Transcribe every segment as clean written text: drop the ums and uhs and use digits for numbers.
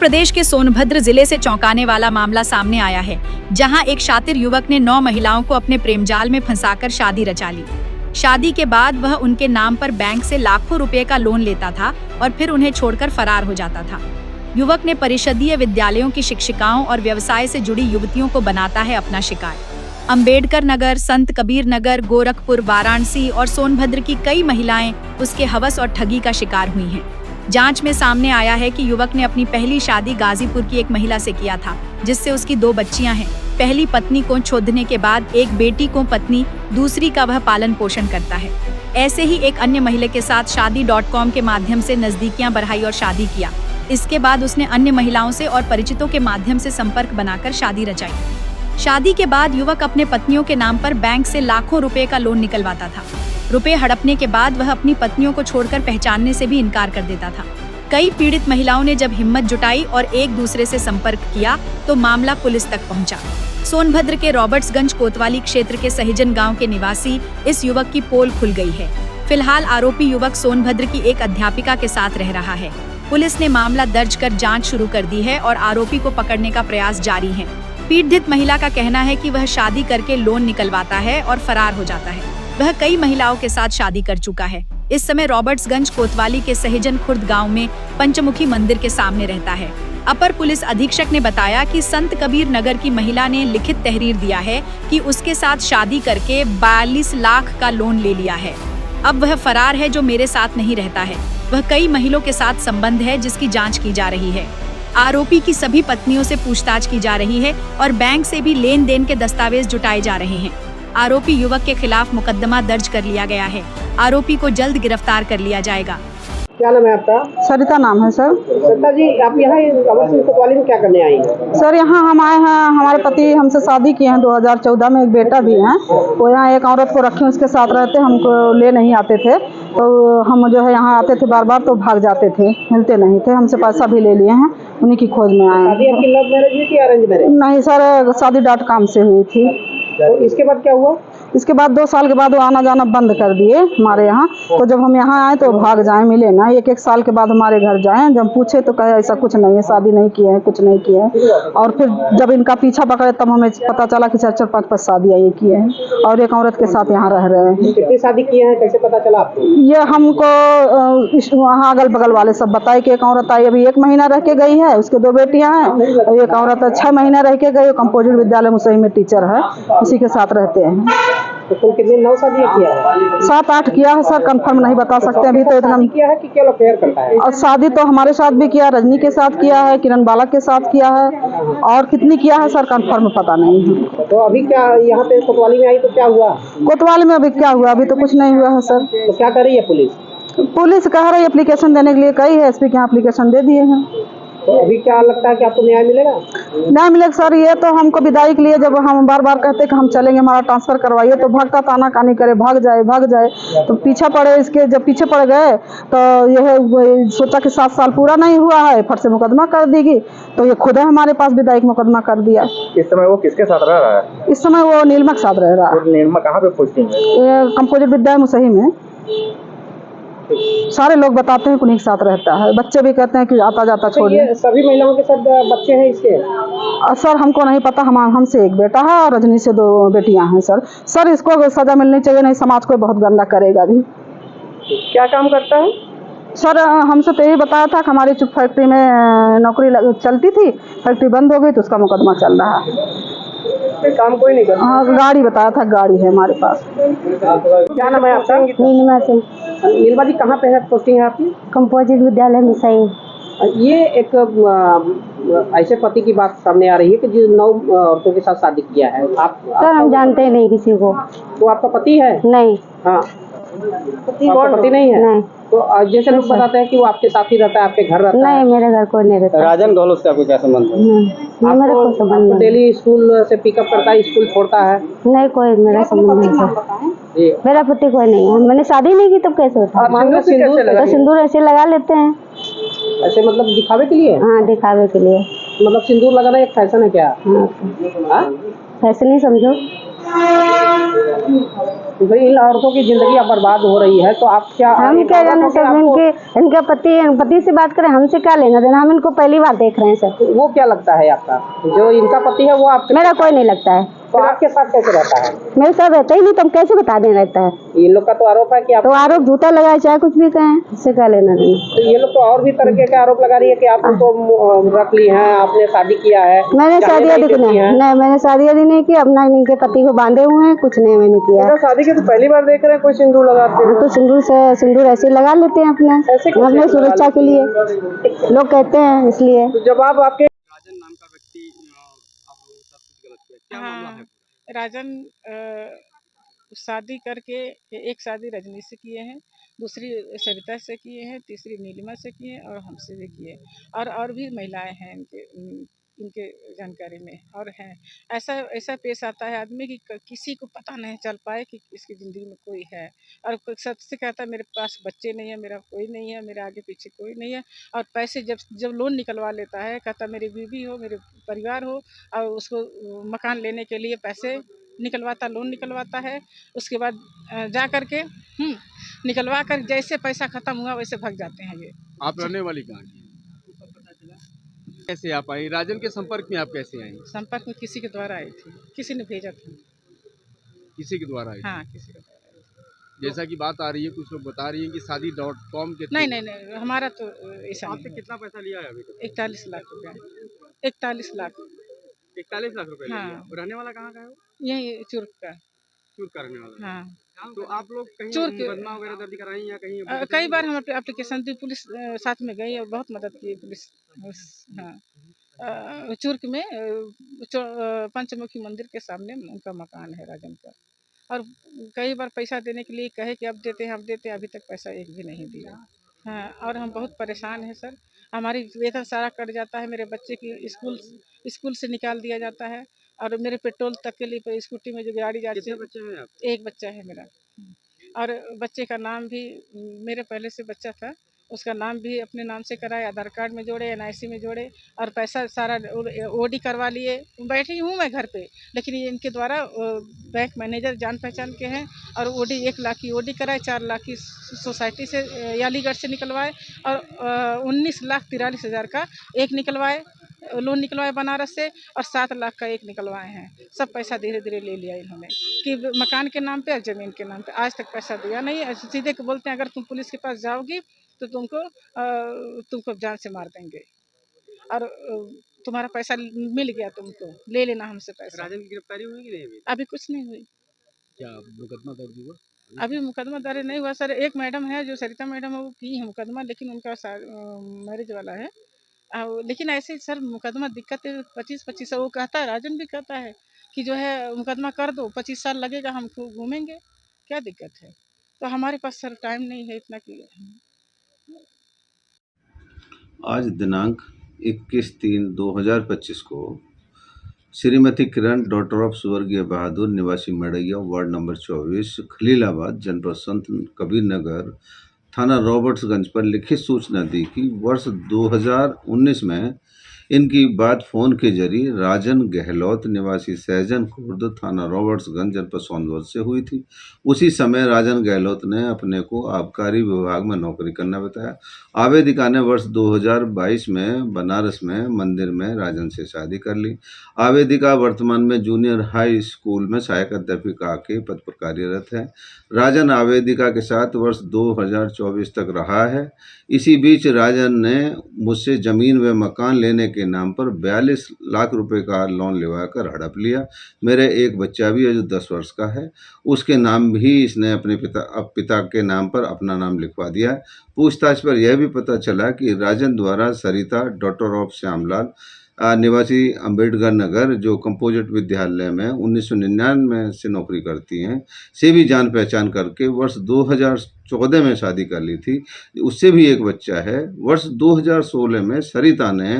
प्रदेश के सोनभद्र जिले से चौंकाने वाला मामला सामने आया है, जहां एक शातिर युवक ने 9 महिलाओं को अपने प्रेमजाल में फंसाकर शादी रचा ली। शादी के बाद वह उनके नाम पर बैंक से लाखों रुपए का लोन लेता था और फिर उन्हें छोड़कर फरार हो जाता था। युवक ने परिषदीय विद्यालयों की शिक्षिकाओं और व्यवसाय से जुड़ी युवतियों को बनाता है अपना शिकार। अंबेडकर नगर, संत कबीर नगर, गोरखपुर, वाराणसी और सोनभद्र की कई महिलाएं उसके हवस और ठगी का शिकार हुई हैं। जांच में सामने आया है कि युवक ने अपनी पहली शादी गाजीपुर की एक महिला से किया था, जिससे उसकी 2 बच्चियां हैं। पहली पत्नी को छोड़ने के बाद एक बेटी को पत्नी, दूसरी का वह पालन पोषण करता है। ऐसे ही एक अन्य महिला के साथ शादी.com के माध्यम से नजदीकियां बढ़ाई और शादी किया। इसके बाद उसने अन्य महिलाओं से और परिचितों के माध्यम से संपर्क बनाकर शादी रचाई। शादी के बाद युवक अपने पत्नियों के नाम पर बैंक से लाखों रुपए का लोन निकलवाता था। रुपए हड़पने के बाद वह अपनी पत्नियों को छोड़कर पहचानने से भी इनकार कर देता था। कई पीड़ित महिलाओं ने जब हिम्मत जुटाई और एक दूसरे से संपर्क किया तो मामला पुलिस तक पहुंचा। सोनभद्र के रॉबर्ट्सगंज कोतवाली क्षेत्र के सहिजन गांव के निवासी इस युवक की पोल खुल गई है। फिलहाल आरोपी युवक सोनभद्र की एक अध्यापिका के साथ रह रहा है। पुलिस ने मामला दर्ज कर जांच शुरू कर दी है और आरोपी को पकड़ने का प्रयास जारी है। पीड़ित महिला का कहना है कि वह शादी करके लोन निकलवाता है और फरार हो जाता है। वह कई महिलाओं के साथ शादी कर चुका है। इस समय रॉबर्ट्सगंज कोतवाली के सहिजन खुर्द गांव में पंचमुखी मंदिर के सामने रहता है। अपर पुलिस अधीक्षक ने बताया कि संत कबीर नगर की महिला ने लिखित तहरीर दिया है कि उसके साथ शादी करके 42 लाख का लोन ले लिया है। अब वह फरार है, जो मेरे साथ नहीं रहता है। वह कई महिलाओं के साथ संबंध है, जिसकी जांच की जा रही है। आरोपी की सभी पत्नियों से पूछताछ की जा रही है और बैंक से भी लेन देन के दस्तावेज जुटाए जा रहे हैं। आरोपी युवक के खिलाफ मुकदमा दर्ज कर लिया गया है। आरोपी को जल्द गिरफ्तार कर लिया जाएगा। क्या नाम है आपका? सरिता नाम है सर। सरिता जी, आप यहाँ कोतवाली में क्या करने आई हैं? सर यहाँ हम आए हैं, हमारे पति हमसे शादी किए हैं 2014 में, एक बेटा भी है। वो यहाँ एक औरत को रखे, उसके साथ रहते, हमको ले नहीं आते थे। तो हम जो है यहाँ आते थे बार बार, तो भाग जाते थे, मिलते नहीं थे। हमसे पैसा भी ले लिए हैं, उन्हीं की खोज में आए हैं। शादी आपकी लव मैरिज हुई थी या अरेंज मैरिज? नहीं सर, शादी.com से हुई थी। तो इसके बाद क्या हुआ? इसके बाद 2 साल के बाद वो आना जाना बंद कर दिए हमारे यहाँ। तो जब हम यहाँ आए तो भाग जाए, मिले ना। 1-1 साल के बाद हमारे घर जाए, जब पूछे तो कहे ऐसा कुछ नहीं है, शादी नहीं किए हैं, कुछ नहीं किए हैं। और फिर जब इनका पीछा पकड़े तब हमें पता चला कि 4-4, 5-5 शादियाँ ये किए हैं और एक औरत के साथ यहाँ रह रहे हैं। कितनी शादी किए हैं, कैसे पता चला आपको? ये हमको वहाँ अगल बगल वाले सब बताए कि एक औरत आई, अभी 1 महीना रह के गई है, उसके 2 बेटियाँ हैं। और एक औरत 6 महीना रह के गई, कंपोजिट विद्यालय मुसही में टीचर है, उसी के साथ रहते हैं। तो कुल कितने 9 शादियाँ किया है? 7-8 किया है सर, कंफर्म नहीं बता सकते अभी तो इतना। किया है कि केवल अफेयर करता है? और शादी तो हमारे साथ भी किया, रजनी के साथ किया है, किरण बालक के साथ किया है, और कितनी किया है सर कंफर्म पता नहीं है। तो अभी क्या यहाँ पे कोतवाली में आई तो क्या हुआ? कोतवाली में अभी क्या हुआ? अभी तो कुछ नहीं हुआ है सर। तो क्या कर रही है पुलिस? पुलिस कह रही है एप्लीकेशन देने के लिए, कही है एसपी के यहाँ एप्लीकेशन दे दिए हैं। तो अभी क्या लगता है कि आपको न्याय मिलेगा? नहीं मिलेगा सर। ये तो हमको विदाई के लिए जब हम बार बार कहते कि हम चलेंगे, हमारा ट्रांसफर करवाइए, तो भागता ताना कानी करे, भाग जाए। तो पीछा पड़े, इसके जब पीछे पड़ गए तो यह सोचा कि 7 साल पूरा नहीं हुआ है, फट से मुकदमा कर देगी। तो ये खुद है हमारे पास विदाई का मुकदमा कर दिया। इस समय वो किसके साथ रह रहा है? इस समय वो नीलमा के साथ रह रहा है। नीलमा कहाँ पे पोस्टिंग है? ये कंपोजिट विद्यालय मुसही में। सारे लोग बताते हैं उन्हीं के साथ रहता है, बच्चे भी कहते हैं कि आता जाता छोड़। ये सभी महिलाओं के साथ बच्चे हैं इसके? सर हमको नहीं पता, हमसे एक बेटा है और रजनी से 2 बेटियां हैं सर। इसको सजा मिलनी चाहिए, नहीं समाज को बहुत गंदा करेगा भी। क्या काम करता है सर? हमसे तो यही बताया था कि हमारी चुप फैक्ट्री में नौकरी चलती थी, फैक्ट्री बंद हो गई तो उसका मुकदमा चल रहा है। काम कोई नहीं करता? हाँ, गाड़ी बताया था, गाड़ी है हमारे पास। क्या नाम है आपका? नीलिमा सिंह। नीलिमा जी, कहाँ पे है पोस्टिंग है आपकी? कंपोजिट विद्यालय में सही। ये एक ऐसे पति की बात सामने आ रही है कि जो 9 औरतों के साथ शादी किया है। आप सर हम जानते ही नहीं किसी को। वो आपका पति है? नहीं। हाँ, आपका पति नहीं है? नहीं। तो जैसे लोग बताते हैं कि वो आपके साथ ही रहता है, आपके घर रहता है। नहीं, मेरे घर कोई नहीं रहता। राजन गौल उसका कोई क्या संबंध है? नहीं, मेरा कोई संबंध नहीं। डेली स्कूल से पिकअप करता है, स्कूल छोड़ता है? नहीं, कोई मेरा संबंध नहीं सर। मेरा पति कोई नहीं है, मैंने शादी नहीं की, तब कैसे होता? तो सिंदूर ऐसे लगा लेते हैं। ऐसे मतलब दिखावे के लिए? हाँ, दिखावे के लिए। मतलब सिंदूर लगाना एक फैशन है क्या? हाँ, हाँ? फैशन ही समझो। तो भाई इन औरतों की जिंदगी अब बर्बाद हो रही है, तो आप क्या हम क्या जाने सर, इनके पति से बात करें, हमसे क्या लेना देना, हम इनको पहली बार देख रहे हैं सर। वो क्या लगता है आपका, जो इनका पति है वो आपके? मेरा कोई नहीं लगता है। तो आपके साथ कैसे रहता है? मेरे साथ रहता ही नहीं, तुम कैसे बता दें रहता है। इन लोग का तो आरोप है कि आप तो आरोप झूठा लगाए चाहे कुछ भी कहें, इससे क्या लेना देना। तो ये लोग तो और भी तरह के आरोप लगा रही है कि आप उनको रख ली हैं, आपने शादी किया है। मैंने शादी आदि नहीं, मैंने शादी आदि नहीं की, अपना इनके पति को बांधे हुए हैं, कुछ नहीं मैंने किया। शादी के तो पहली बार देख रहे हैं कोई सिंदूर लगाते हैं। तो सिंदूर ऐसे लगा लेते हैं अपने सुरक्षा के लिए, लोग कहते हैं इसलिए। तो जब आप आपके राजन नाम का व्यक्ति आप लोग सब कुछ गलत किया, क्या मामला है? राजन शादी करके एक शादी रजनी से किए हैं, दूसरी सरिता से किए हैं, तीसरी नीलिमा से किए हैं और हमसे भी किए, और भी महिलाएं हैं इनके जानकारी में और हैं। ऐसा पेश आता है आदमी कि किसी को पता नहीं चल पाए कि इसकी ज़िंदगी में कोई है, और सबसे कहता है मेरे पास बच्चे नहीं है, मेरा कोई नहीं है, मेरे आगे पीछे कोई नहीं है। और पैसे जब लोन निकलवा लेता है, कहता मेरी बीवी हो, मेरे परिवार हो, और उसको मकान लेने के लिए पैसे निकलवाता, लोन निकलवाता है। उसके बाद जा कर के निकलवा कर जैसे पैसा ख़त्म हुआ वैसे भाग जाते हैं ये। आप रहने वाली कहाँ की? कैसे आप आई? राजन के संपर्क में आप कैसे आई? संपर्क में किसी के द्वारा आई थी, किसी ने भेजा था। किसी के द्वारा आई? हाँ, किसी के द्वारा आई थी। जैसा कि बात आ रही है, कुछ लोग बता रही हैं कि शादी.com के नहीं, हमारा तो ऐसा आपसे कितना पैसा लिया है अभी तक? 41 लाख रुपया। 41 लाख। 41 लाख रुपए हाँ। लिया। रहने वाला कहाँ का है वो? यही चुर्क का। चूर का रहने वाला। हाँ। तो आप लोग कहीं चूर के मुकदमा वगैरह दर्ज कराई या कहीं? कई बार हम एप्लीकेशन दी, पुलिस साथ में गई और बहुत मदद की पुलिस। हाँ, चुर्क में पंचमुखी मंदिर के सामने उनका मकान है राजन का, और कई बार पैसा देने के लिए कहे कि अब देते हैं, अभी तक पैसा एक भी नहीं दिया। हाँ, और हम बहुत परेशान हैं सर, हमारी वेतन सारा कट जाता है, मेरे बच्चे की स्कूल से निकाल दिया जाता है, और मेरे पेट्रोल तक के लिए स्कूटी में जो गाड़ी जाती है। कितने बच्चे हैं आप? एक बच्चा है मेरा, और बच्चे का नाम भी मेरे पहले से बच्चा था, उसका नाम भी अपने नाम से कराए, आधार कार्ड में जोड़े, NIC में जोड़े, और पैसा सारा OD करवा लिए। बैठी हूँ मैं घर पे, लेकिन ये इनके द्वारा बैंक मैनेजर जान पहचान के हैं, और OD 1 लाख की OD कराए, 4 लाख की सोसाइटी से अलीगढ़ से निकलवाए, और 19,43,000 का एक निकलवाए, लोन निकलवाए बनारस से, और 7 लाख का एक निकलवाए हैं। सब पैसा धीरे धीरे ले लिया इन्होंने, कि मकान के नाम पे और ज़मीन के नाम पे। आज तक पैसा दिया नहीं। सीधे को बोलते हैं अगर तुम पुलिस के पास जाओगी तो तुमको जान से मार देंगे, और तुम्हारा पैसा मिल गया, तुमको ले लेना हमसे पैसा। राजन की गिरफ्तारी हुई कि नहीं? अभी कुछ नहीं हुई। क्या मुकदमा दर्ज हुआ? अभी मुकदमा दर्ज नहीं हुआ सर। एक मैडम है जो सरिता मैडम है, वो की है मुकदमा, लेकिन उनका मैरिज वाला है। लेकिन ऐसे सर मुकदमा दिक्कत है, 25 वो कहता है, राजन भी कहता है कि जो है मुकदमा कर दो, 25 साल लगेगा, हम घूमेंगे, क्या दिक्कत है। तो हमारे पास सर टाइम नहीं है इतना कि। आज दिनांक 21/3/2025 को श्रीमती किरण डॉटर ऑफ स्वर्गीय बहादुर निवासी मड़ैया वार्ड नंबर 24 खलीलाबाद जनपद संत कबीर नगर थाना रॉबर्ट्सगंज पर लिखित सूचना दी कि वर्ष 2019 में इनकी बात फ़ोन के जरिए राजन गहलोत निवासी सहजन खुर्द थाना रॉबर्ट्सगंज जनपद सोनभद्र से हुई थी। उसी समय राजन गहलोत ने अपने को आबकारी विभाग में नौकरी करना बताया। आवेदिका ने वर्ष 2022 में बनारस में मंदिर में राजन से शादी कर ली। आवेदिका वर्तमान में जूनियर हाई स्कूल में सहायक अध्यापिका के पद पर कार्यरत है। राजन आवेदिका के साथ वर्ष 2024 तक रहा है। इसी बीच राजन ने मुझसे ज़मीन व मकान लेने के नाम पर 42 लाख रुपए का लोन लेवाकर हड़प लिया। मेरे एक बच्चा भी है जो 10 वर्ष का है, उसके नाम भी इसने अपने पिता के नाम पर अपना नाम लिखवा दिया है। पूछताछ पर यह भी पता चला कि राजन द्वारा सरिता डॉटर ऑफ श्यामलाल निवासी अंबेडकर नगर जो कंपोजिट विद्यालय में 1999 से नौकरी करती हैं से भी जान पहचान करके वर्ष 2014 में शादी कर ली थी। उससे भी एक बच्चा है। वर्ष 2016 में सरिता ने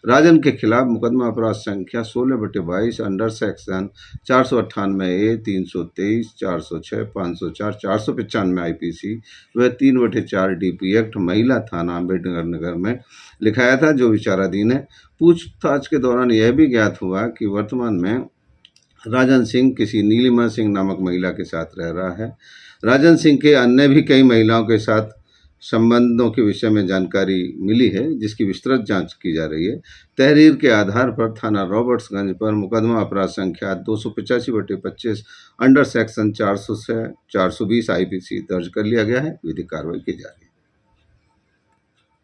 राजन के खिलाफ मुकदमा अपराध संख्या 16/22 अंडर सेक्शन 498A 323 406 504 495 IPC व 3/4 DP एक्ट महिला थाना अंबेडकर नगर में लिखाया था, जो विचाराधीन है। पूछताछ के दौरान यह भी ज्ञात हुआ कि वर्तमान में राजन सिंह किसी नीलिमा सिंह नामक महिला के साथ रह रहा है। राजन सिंह के अन्य भी कई महिलाओं के साथ संबंधों के विषय में जानकारी मिली है, जिसकी विस्तृत जांच की जा रही है। तहरीर के आधार पर थाना रॉबर्ट्सगंज पर मुकदमा अपराध संख्या 285/25 अंडर सेक्शन 400 से 420 IPC दर्ज कर लिया गया है। विधिक कार्रवाई की जा रही है।